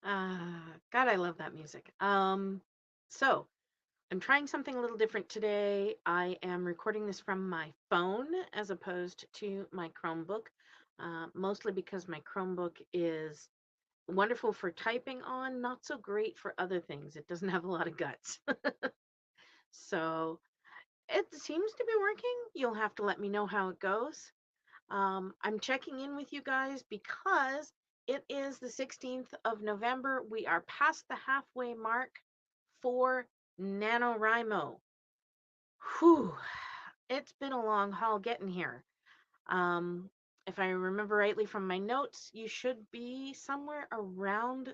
God, I love that music. So I'm trying something a little different today. I am recording this from my phone as opposed to my Chromebook, mostly because my Chromebook is wonderful for typing on, not so great for other things. It doesn't have a lot of guts. So it seems to be working. You'll have to let me know how it goes. I'm checking in with you guys because it is the 16th of November. We are past the halfway mark for NaNoWriMo. Whew, it's been a long haul getting here. Um, if I remember rightly from my notes, you should be somewhere around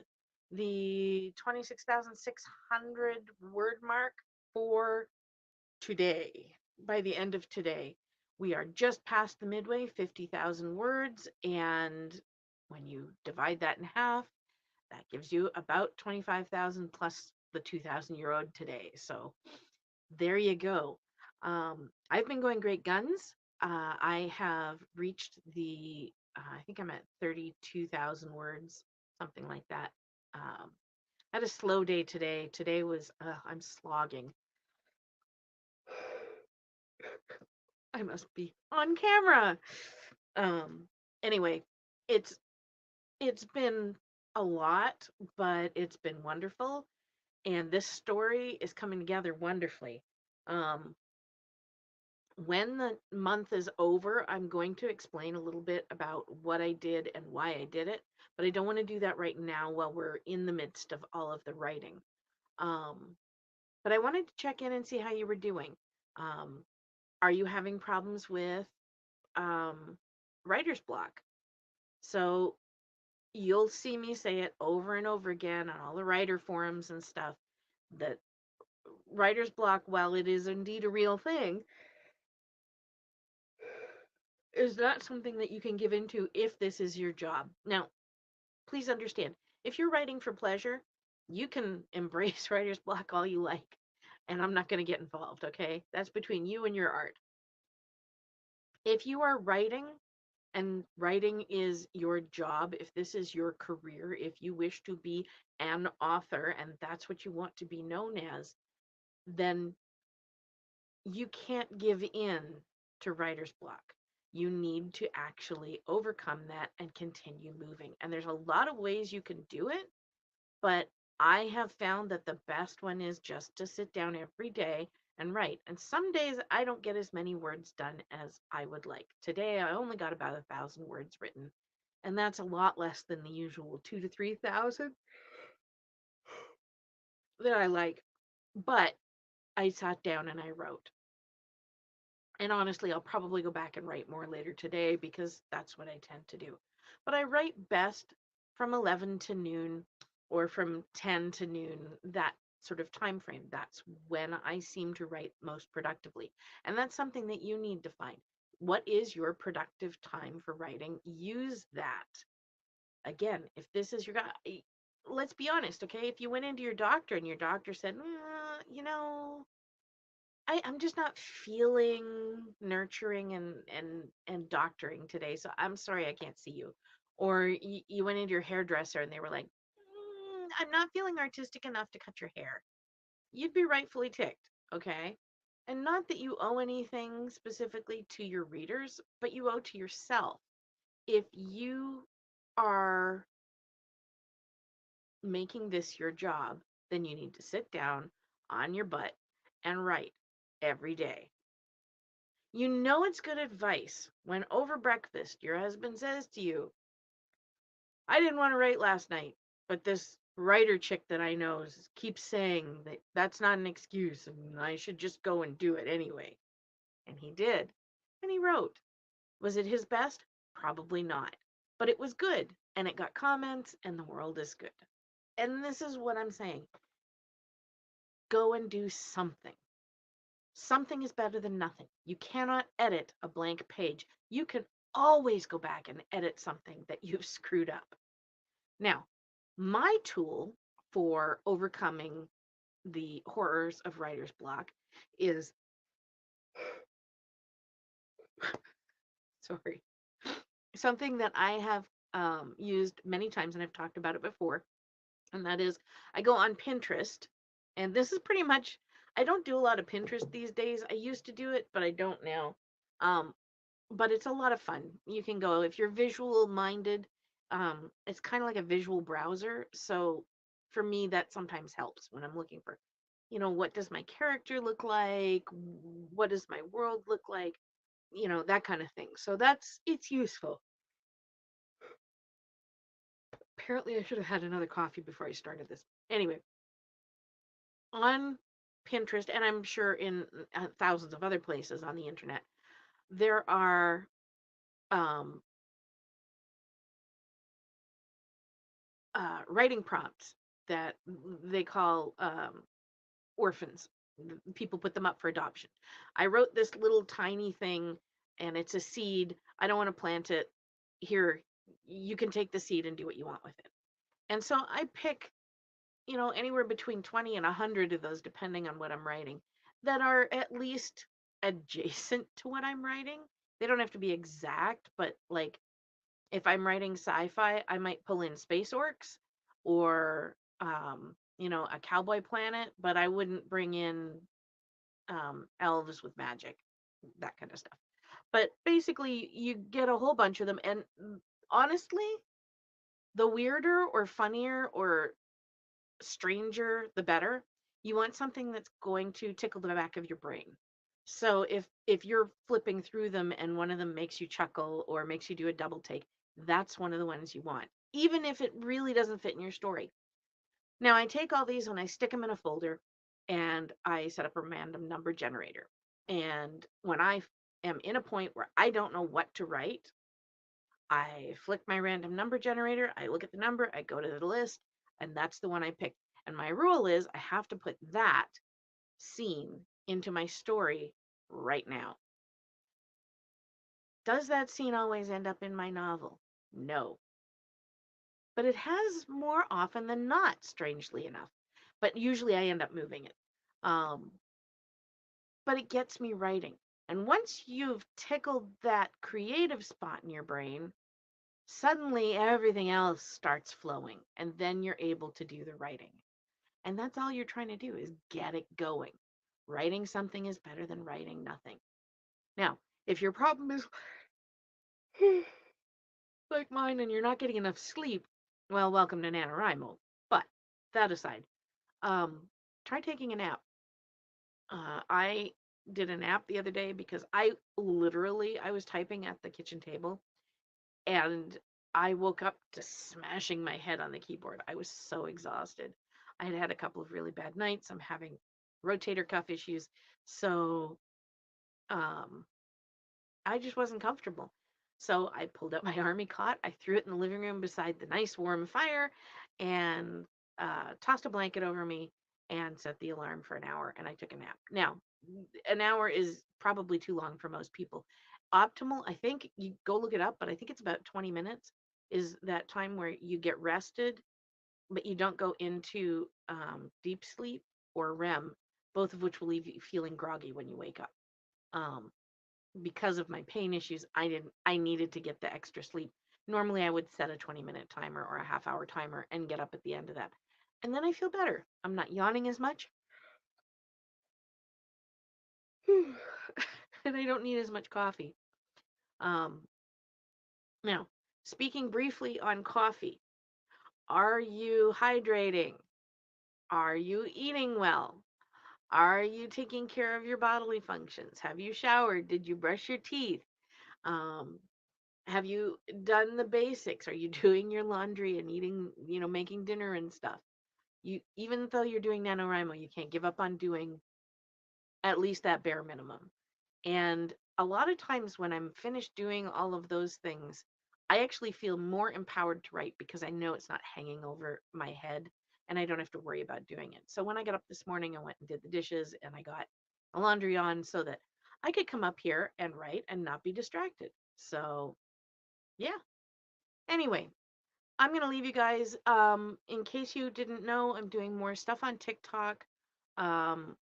the 26,600 word mark for today. By the end of today, we are just past the midway, 50,000 words. And when you divide that in half, that gives you about 25,000 plus the 2,000 you owed today. So there you go. I've been going great guns. I have reached I think I'm at 32,000 words, something like that. I had a slow day today. Today was, I'm slogging. I must be on camera. Um, anyway, it's it's been a lot, but it's been wonderful, and this story is coming together wonderfully. Um, when the month is over, I'm going to explain a little bit about what I did and why I did it, but I don't want to do that right now while we're in the midst of all of the writing. Um, but I wanted to check in and see how you were doing. Um, are you having problems with um, writer's block? So you'll see me say it over and over again on all the writer forums and stuff that writer's block, while it is indeed a real thing, is not something that you can give into if this is your job. Now, please understand, if you're writing for pleasure, you can embrace writer's block all you like, and I'm not going to get involved, okay? That's between you and your art. If you are writing and writing is your job, if this is your career, if you wish to be an author and that's what you want to be known as, then you can't give in to writer's block. You need to actually overcome that and continue moving. And there's a lot of ways you can do it, but I have found that the best one is just to sit down every day and write. And some days I don't get as many words done as I would like. Today I only got about 1,000 words written, and that's a lot less than the usual 2 to 3,000 that I like. But I sat down and I wrote. And honestly, I'll probably go back and write more later today because that's what I tend to do. But I write best from 11 to noon or from 10 to noon, that sort of time frame. That's when I seem to write most productively. And that's something that you need to find. What is your productive time for writing? Use that. Again, if this is your guy, let's be honest, okay? If you went into your doctor and your doctor said, I'm just not feeling nurturing and doctoring today, so I'm sorry I can't see you. Or you went into your hairdresser and they were like, I'm not feeling artistic enough to cut your hair. You'd be rightfully ticked, okay? And not that you owe anything specifically to your readers, but you owe to yourself. If you are making this your job, then you need to sit down on your butt and write every day. You know it's good advice when over breakfast your husband says to you, I didn't want to write last night, but this writer chick that I know keeps saying that that's not an excuse and I should just go and do it anyway. And he did. And he wrote. Was it his best? Probably not. But it was good. And it got comments, and the world is good. And this is what I'm saying. Go and do something. Something is better than nothing. You cannot edit a blank page. You can always go back and edit something that you've screwed up. Now, my tool for overcoming the horrors of writer's block is, sorry, something that I have used many times, and I've talked about it before. And that is I go on Pinterest, and this is pretty much, I don't do a lot of Pinterest these days. I used to do it, but I don't now. Um, but it's a lot of fun. You can go if you're visual minded. It's kind of like a visual browser. So for me, that sometimes helps when I'm looking for, what does my character look like? What does my world look like? That kind of thing. So it's useful. Apparently, I should have had another coffee before I started this. Anyway, on Pinterest, and I'm sure in thousands of other places on the internet, there are um, writing prompts that they call orphans. People put them up for adoption. I wrote this little tiny thing, and it's a seed. I don't want to plant it. Here, you can take the seed and do what you want with it. And so I pick, anywhere between 20 and 100 of those, depending on what I'm writing, that are at least adjacent to what I'm writing. They don't have to be exact, but like if I'm writing sci-fi, I might pull in space orcs or a cowboy planet, but I wouldn't bring in elves with magic, that kind of stuff. But basically, you get a whole bunch of them, and honestly, the weirder or funnier or stranger, the better. You want something that's going to tickle the back of your brain. So if you're flipping through them and one of them makes you chuckle or makes you do a double take, that's one of the ones you want, even if it really doesn't fit in your story. Now I take all these and I stick them in a folder and I set up a random number generator. And when I am in a point where I don't know what to write, I flick my random number generator, I look at the number, I go to the list, and that's the one I picked. And my rule is I have to put that scene into my story right now. Does that scene always end up in my novel? No. But it has more often than not, strangely enough. But usually I end up moving it. Um, but it gets me writing. And once you've tickled that creative spot in your brain, suddenly everything else starts flowing. And then you're able to do the writing. And that's all you're trying to do is get it going. Writing something is better than writing nothing. Now, if your problem is like mine and you're not getting enough sleep, well, welcome to NaNoWriMo. But that aside, um, try taking a nap. I did a nap the other day because I was typing at the kitchen table and I woke up to smashing my head on the keyboard. I was so exhausted. I had had a couple of really bad nights. I'm having rotator cuff issues. So, um, I just wasn't comfortable. So I pulled out my army cot, I threw it in the living room beside the nice warm fire, and tossed a blanket over me and set the alarm for an hour. And I took a nap. Now, an hour is probably too long for most people. Optimal, I think you go look it up, but I think it's about 20 minutes is that time where you get rested, but you don't go into deep sleep or REM, both of which will leave you feeling groggy when you wake up. Um, because of my pain issues, I needed to get the extra sleep. Normally I would set a 20-minute timer or a half hour timer and get up at the end of that. And then I feel better. I'm not yawning as much. And I don't need as much coffee. Um, Now, speaking briefly on coffee, are you hydrating? Are you eating well? Are you taking care of your bodily functions? Have you showered? Did you brush your teeth? Um, Have you done the basics? Are you doing your laundry and eating, making dinner and stuff? Even though you're doing NaNoWriMo, you can't give up on doing at least that bare minimum. And a lot of times when I'm finished doing all of those things, I actually feel more empowered to write because I know it's not hanging over my head and I don't have to worry about doing it. So when I got up this morning, I went and did the dishes and I got the laundry on so that I could come up here and write and not be distracted. So, yeah. Anyway, I'm going to leave you guys. In case you didn't know, I'm doing more stuff on TikTok. Um,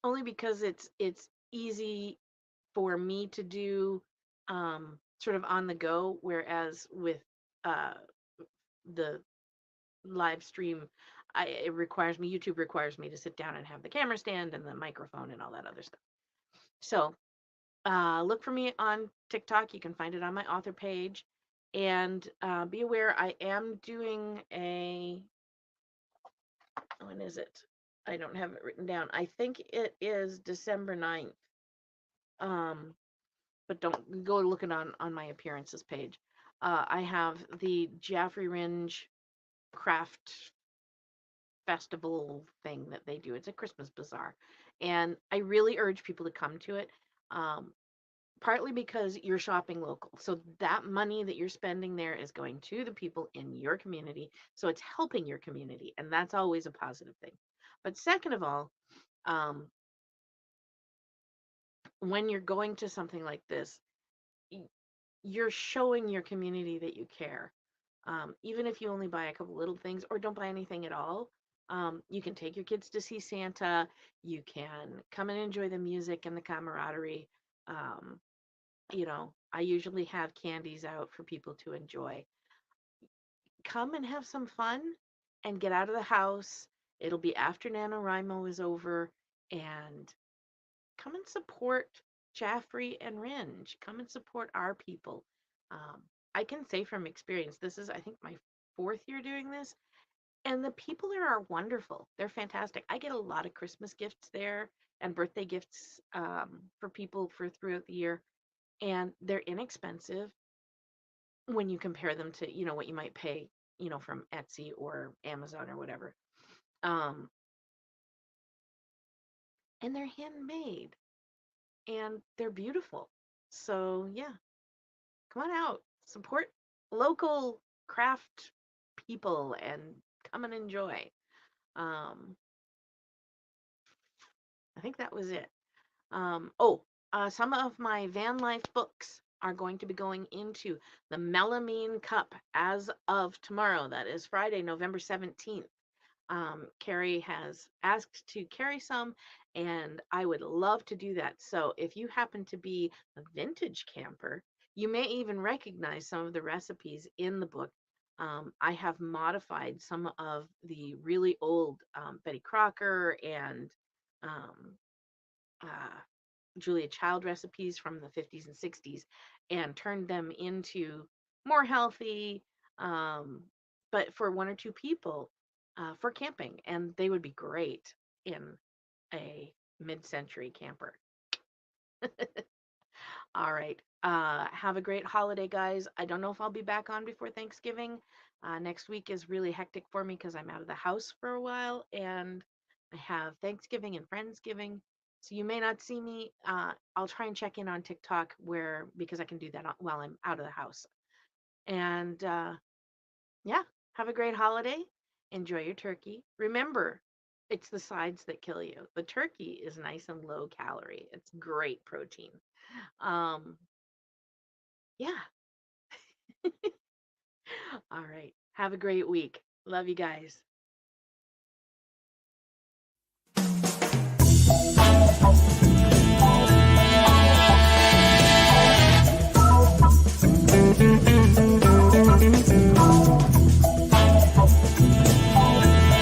Only because it's easy for me to do sort of on the go, whereas with uh, the live stream, YouTube requires me to sit down and have the camera stand and the microphone and all that other stuff. So look for me on TikTok. You can find it on my author page. And be aware, I am doing when is it? I don't have it written down. I think it is December 9th. But don't go look it on my appearances page. I have the Jaffrey Ringe craft festival thing that they do. It's a Christmas bazaar. And I really urge people to come to it. Partly because you're shopping local. So that money that you're spending there is going to the people in your community. So it's helping your community. And that's always a positive thing. But second of all, when you're going to something like this, you're showing your community that you care. Even if you only buy a couple little things or don't buy anything at all, you can take your kids to see Santa. You can come and enjoy the music and the camaraderie. I usually have candies out for people to enjoy. Come and have some fun and get out of the house. It'll be after NaNoWriMo is over, and come and support Jaffrey and Ringe. Come and support our people. I can say from experience, this is, I think, my 4th year doing this, and the people there are wonderful. They're fantastic. I get a lot of Christmas gifts there and birthday gifts for people for throughout the year. And they're inexpensive when you compare them to, what you might pay, from Etsy or Amazon or whatever. And they're handmade and they're beautiful. So yeah, come on out, support local craft people and come and enjoy. I think that was it. Some of my van life books are going to be going into the Melamine Cup as of tomorrow. That is Friday, November 17th. Carrie has asked to carry some, and I would love to do that. So if you happen to be a vintage camper, you may even recognize some of the recipes in the book. I have modified some of the really old Betty Crocker and Julia Child recipes from the 50s and 60s and turned them into more healthy, but for 1 or 2 people for camping. And they would be great in a mid-century camper. All right. Have a great holiday, guys. I don't know if I'll be back on before Thanksgiving. Next week is really hectic for me because I'm out of the house for a while, and I have Thanksgiving and Friendsgiving. So you may not see me. I'll try and check in on TikTok because I can do that while I'm out of the house. And yeah, have a great holiday. Enjoy your turkey. Remember, it's the sides that kill you. The turkey is nice and low calorie. It's great protein. Yeah. All right. Have a great week. Love you guys. Thank you.